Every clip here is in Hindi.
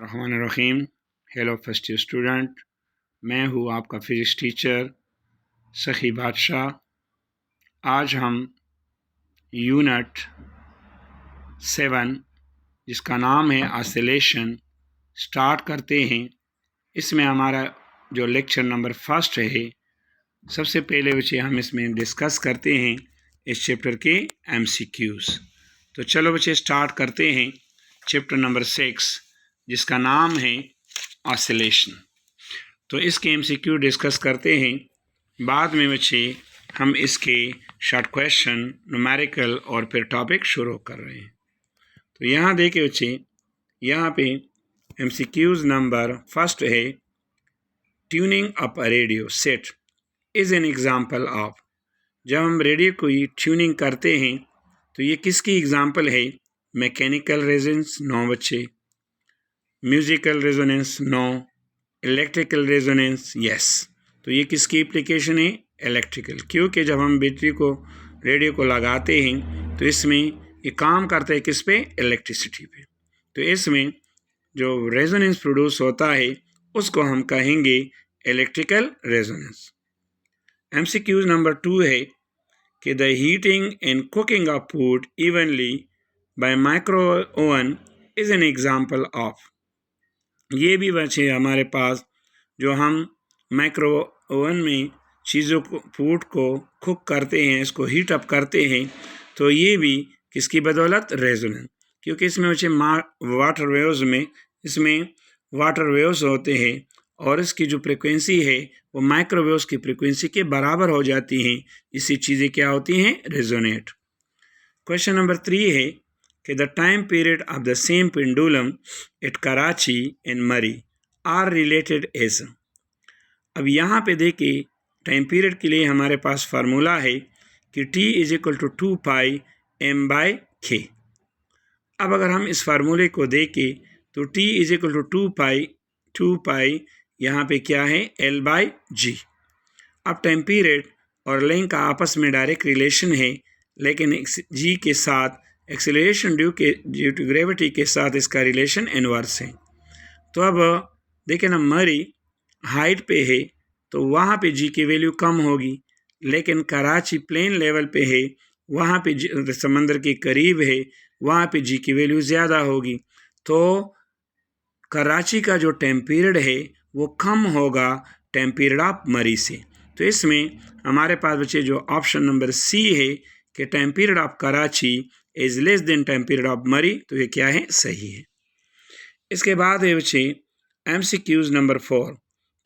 रहमानिर्रहीम। हेलो फर्स्ट ईयर स्टूडेंट, मैं हूँ आपका फिजिक्स टीचर सखी बादशाह। आज हम यूनिट 7 जिसका नाम है ऑसिलेशन स्टार्ट करते हैं। इसमें हमारा जो लेक्चर नंबर फर्स्ट है, सबसे पहले बच्चे हम इसमें डिस्कस करते हैं इस चैप्टर के MCQs। तो चलो बच्चे स्टार्ट करते हैं चैप्टर नंबर 6 जिसका नाम है ऑसिलेशन। तो इसके MCQ डिस्कस करते हैं, बाद में बच्चे हम इसके शॉर्ट क्वेश्चन, न्यूमेरिकल और फिर टॉपिक शुरू कर रहे हैं। तो यहाँ देखिए बच्चे, यहाँ पे MCQs नंबर फर्स्ट है tuning up a radio set is an example of. जब हम रेडियो को ट्यूनिंग करते हैं तो ये किसकी एग्जाम्पल है? मैकेनिकल रेजोनेंस नो बच्चे, musical resonance no, electrical resonance yes. तो ये किसकी एप्लीकेशन है? इलेक्ट्रिकल, क्योंकि जब हम बैटरी को रेडियो को लगाते हैं तो इसमें ये काम करता है किस पे? इलेक्ट्रिसिटी पे। तो इसमें जो रेजोनेंस प्रोड्यूस होता है उसको हम कहेंगे इलेक्ट्रिकल रेजोनेंस। MCQ नंबर 2 है कि the heating and cooking of food evenly bye micro oven is an example of. ये भी बचे हमारे पास जो हम माइक्रो ओवन में चीज़ों को, फूड को कुक करते हैं, इसको हीट अप करते हैं, तो ये भी किसकी बदौलत? रेजोनेंस। क्योंकि इसमें बच्चे वाटर वेव्स में इसमें वाटर वेव्स होते हैं और इसकी जो फ्रिक्वेंसी है वो माइक्रोवेव्स की फ्रिक्वेंसी के बराबर हो जाती हैं। इसी चीज़ें क्या होती हैं? रेजोनेट। क्वेश्चन नंबर 3 है कि the time period of the same pendulum at Karachi and Murree are related as. अब यहाँ पे देखिए टाइम पीरियड के लिए हमारे पास फार्मूला है कि T is equal to 2 pi M by K। अब अगर हम इस फार्मूले को देखें तो T इज इक्वल टू 2 पाई यहाँ पे क्या है? L by G। अब टाइम पीरियड और लेंथ का आपस में डायरेक्ट रिलेशन है, लेकिन G के साथ एक्सेलरेशन ड्यू टू ग्रेविटी के साथ इसका रिलेशन इनवर्स है। तो अब देखें ना, मरी हाइट पे है तो वहाँ पे G की वैल्यू कम होगी, लेकिन कराची प्लेन लेवल पे है, वहाँ पे समंदर के करीब है, वहाँ पे G की वैल्यू ज़्यादा होगी। तो कराची का जो टाइम पीरियड है वो कम होगा टाइम पीरियड ऑफ मरी से। तो इसमें हमारे पास बच्चे जो ऑप्शन नंबर C है कि time period of Karachi is less than time period of मरी, तो ये क्या है? सही है। इसके बाद है बच्चे MCQs नंबर 4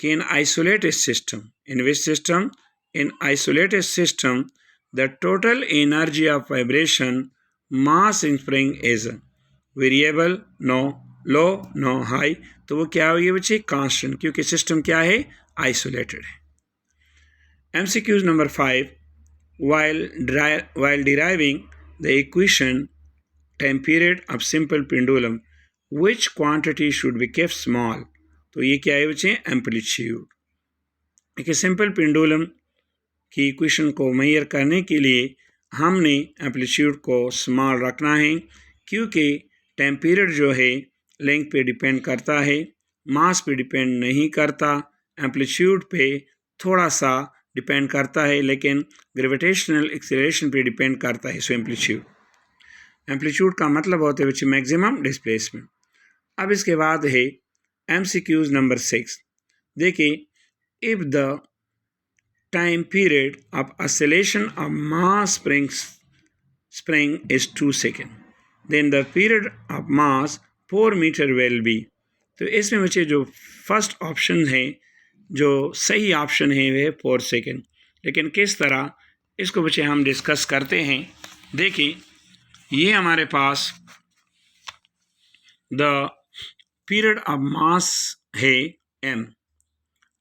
कि in isolated system, in which system? In isolated system the total energy of vibration mass in spring is variable no, low no, high. तो वो क्या हुई बच्चे? कांस्टेंट, क्योंकि सिस्टम क्या है? आइसोलेटेड है। MCQs number 5 while deriving the equation time period of simple pendulum which quantity should be kept small? तो ये क्या है बच्चे? एम्पलीट्यूड। देखिए सिंपल पेंडुलम की इक्वेशन को मेजर करने के लिए हमने एम्पलीट्यूड को स्मॉल रखना है, क्योंकि टाइम पीरियड जो है लेंथ पे डिपेंड करता है, मास पे डिपेंड नहीं करता, एम्पलीट्यूड पे थोड़ा सा डिपेंड करता है, लेकिन ग्रेविटेशनल एक्सेलरेशन पे डिपेंड करता है। सो एम्पलीट्यूड का मतलब होता है बच्चे मैक्सिमम डिस्प्लेसमेंट। अब इसके बाद है MCQs नंबर 6। देखिए, if the time period of oscillation of mass spring is 2 second then the period of mass 4 metre will be. तो इसमें बच्चे जो फर्स्ट ऑप्शन है, जो सही ऑप्शन है वह 4 सेकेंड। लेकिन किस तरह, इसको बच्चे हम डिस्कस करते हैं। देखिए, ये हमारे पास द पीरियड ऑफ मास है M।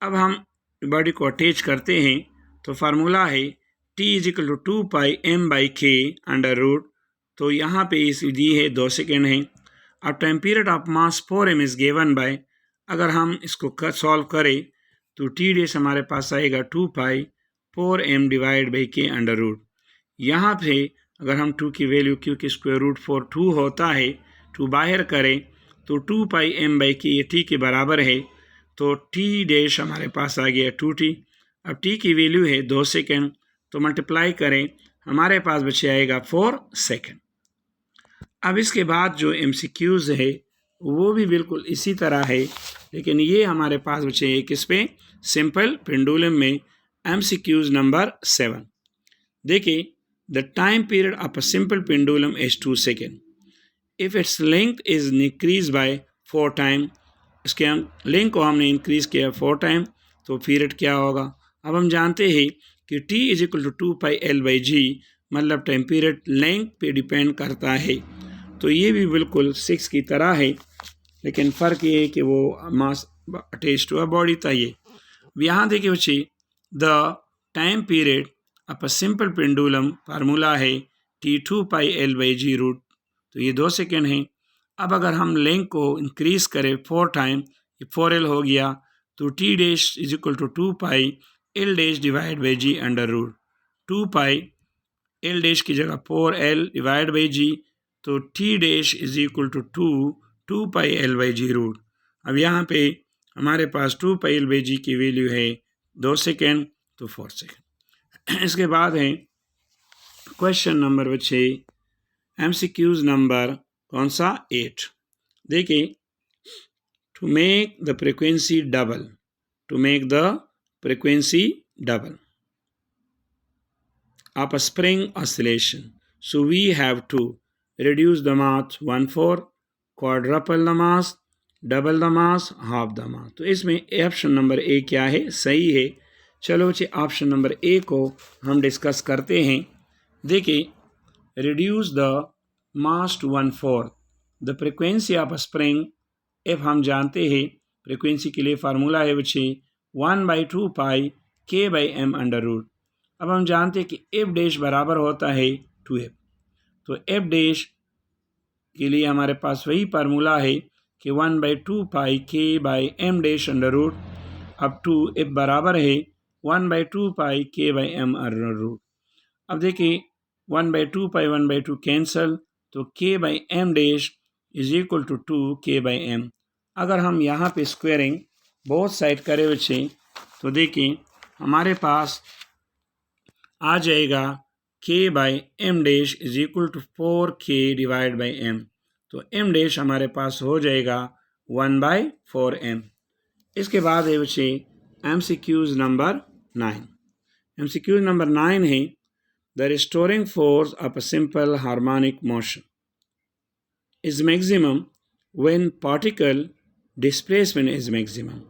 अब हम बॉडी को अटैच करते हैं तो फार्मूला है T is equal to 2 pi M by K under root. तो यहाँ पे इस दी है 2 सेकेंड है। अब time period of mass 4M is given by, अगर हम इसको सॉल्व करें तो T डेस हमारे पास आएगा 2 pi 4M divide by K under root. यहाँ पे अगर हम 2 की वैल्यू, क्योंकि स्क्वायर रूट 4 2 होता है, 2 बाहर करें तो 2πm/k ये t के बराबर है, तो t डैश हमारे पास आ गया 2t। अब t की वैल्यू है 2 सेकेंड, तो मल्टीप्लाई करें, हमारे पास बचे आएगा 4 सेकेंड। अब इसके बाद जो MCQs है वो भी बिल्कुल इसी तरह है, लेकिन ये हमारे पास बचे एक इस पे सिंपल पेंडुलम में MCQs नंबर 7। देखिए, the time period of a simple pendulum is 2 second if its length is increase by 4 time. इसके हम लेंथ को हमने इंक्रीज किया 4 टाइम, तो पीरियड क्या होगा। अब हम जानते हैं कि t is equal to 2πl/g, मतलब टाइम पीरियड लेंथ पे डिपेंड करता है। तो ये भी बिल्कुल 6 की तरह है, लेकिन फ़र्क ये है कि वो mass attach to a body था। ये यहाँ देखिए बच्चे, the time period of a simple pendulum formula है t 2πl/g रूट, तो ये 2 सेकेंड है। अब अगर हम लेंथ को इंक्रीज करें 4 टाइम, ये 4l हो गया, तो t dash is equal to 2πl dash divide by g under root 2πl dash की जगह 4l डिवाइड बाई g, तो t dash is equal to 2πl/g root. अब यहाँ पे हमारे पास 2πl/g की वैल्यू है 2 सेकेंड, तो 4 सेकेंड। इसके बाद है क्वेश्चन नंबर बच्चे MCQs नंबर कौन सा 8। देखिए, to make the frequency double of a spring oscillation, so we have to reduce the mass 1/4, quadruple the mass, double the mass, half the mass. तो इसमें ऑप्शन नंबर ए क्या है, सही है। चलो बच्चे, ऑप्शन नंबर ए को हम डिस्कस करते हैं। देखिए, reduce the mass to 1/4, the frequency of a spring, F हम जानते हैं फ्रिक्वेंसी के लिए फार्मूला है बच्चे 1/2πk/m अंडर रूट। अब हम जानते हैं कि एफ डैश बराबर होता है 2f, तो एफ डैश के लिए हमारे पास वही फार्मूला है कि 1/2πk/m डैश अंडर रूट अब 2f बराबर है 1/2πk/m अंडर रूट। अब देखिए, 1/2π 1/2 कैंसल, तो k/m dash is equal to 2k/m। अगर हम यहाँ पे स्क्वायरिंग बोथ साइड करें बच्चे, तो देखिए हमारे पास आ जाएगा k/m dash is equal to 4k divide by m, तो m डैश हमारे पास हो जाएगा 1/4m। इसके बाद है बच्चे MCQs नंबर 9। MCQ नंबर 9 है the restoring force of a simple harmonic motion is maximum when particle displacement is maximum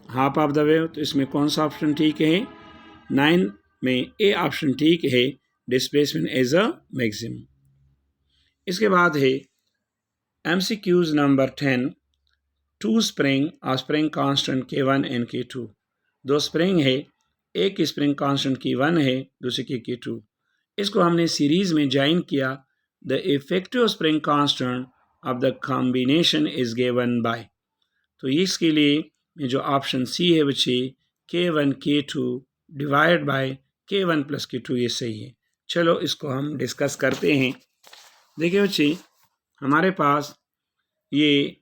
half of the wave. तो इसमें कौन सा ऑप्शन ठीक है, 9 में ए ऑप्शन ठीक है, डिस्प्लेसमेंट एज अ मैक्सिमम। इसके बाद है MCQs नंबर 10 टू स्प्रिंग और spring constant K1 and K2। दो स्प्रिंग है, एक की स्प्रिंग कांस्टेंट K1 है, दूसरे की K2। इसको हमने सीरीज में ज्वाइन किया। The effective spring constant of the combination is given by, तो इसके लिए जो ऑप्शन सी है बच्चे K1 K2 divide by K1 plus K2, ये सही है। चलो इसको हम डिस्कस करते हैं। देखिए बच्चे, हमारे पास ये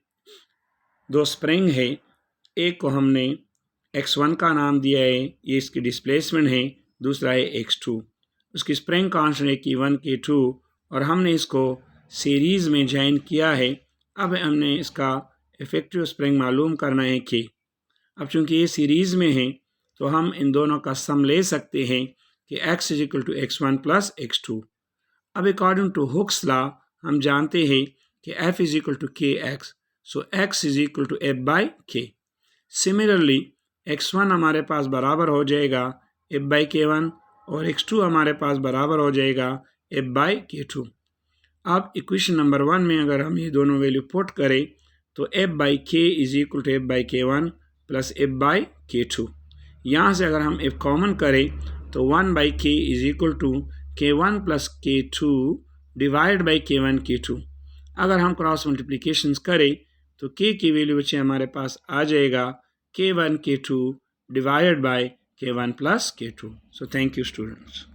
दो स्प्रिंग है, एक को हमने x1 का नाम दिया है, ये इसकी डिस्प्लेसमेंट है, दूसरा है x2। उसकी स्प्रिंग कांस्टेंट है K1 K2 और हमने इसको सीरीज़ में ज्वाइन किया है। अब हमने इसका इफेक्टिव स्प्रिंग मालूम करना है K। अब चूंकि ये सीरीज़ में है, तो हम इन दोनों का सम ले सकते हैं कि x is equal to x1 plus x2। अब अकॉर्डिंग टू हुक्स लॉ हम जानते हैं कि f is equal to kx, so x is equal to f by k। Similarly x1 हमारे पास बराबर हो जाएगा f बाई k1 और x2 हमारे पास बराबर हो जाएगा f बाई k2। अब इक्वेशन नंबर 1 में अगर हम ये दोनों वैल्यू पुट करें, तो f by k is equal to f by k1 plus f by k2। यहाँ से अगर हम f कॉमन करें, तो 1 by k is equal to k1 plus k2 divide by k1 k2। अगर हम क्रॉस मल्टीप्लिकेशन करें, तो k की वैल्यू बच्चे हमारे पास आ जाएगा k1 k2 divide by k1 plus k2। So thank you students.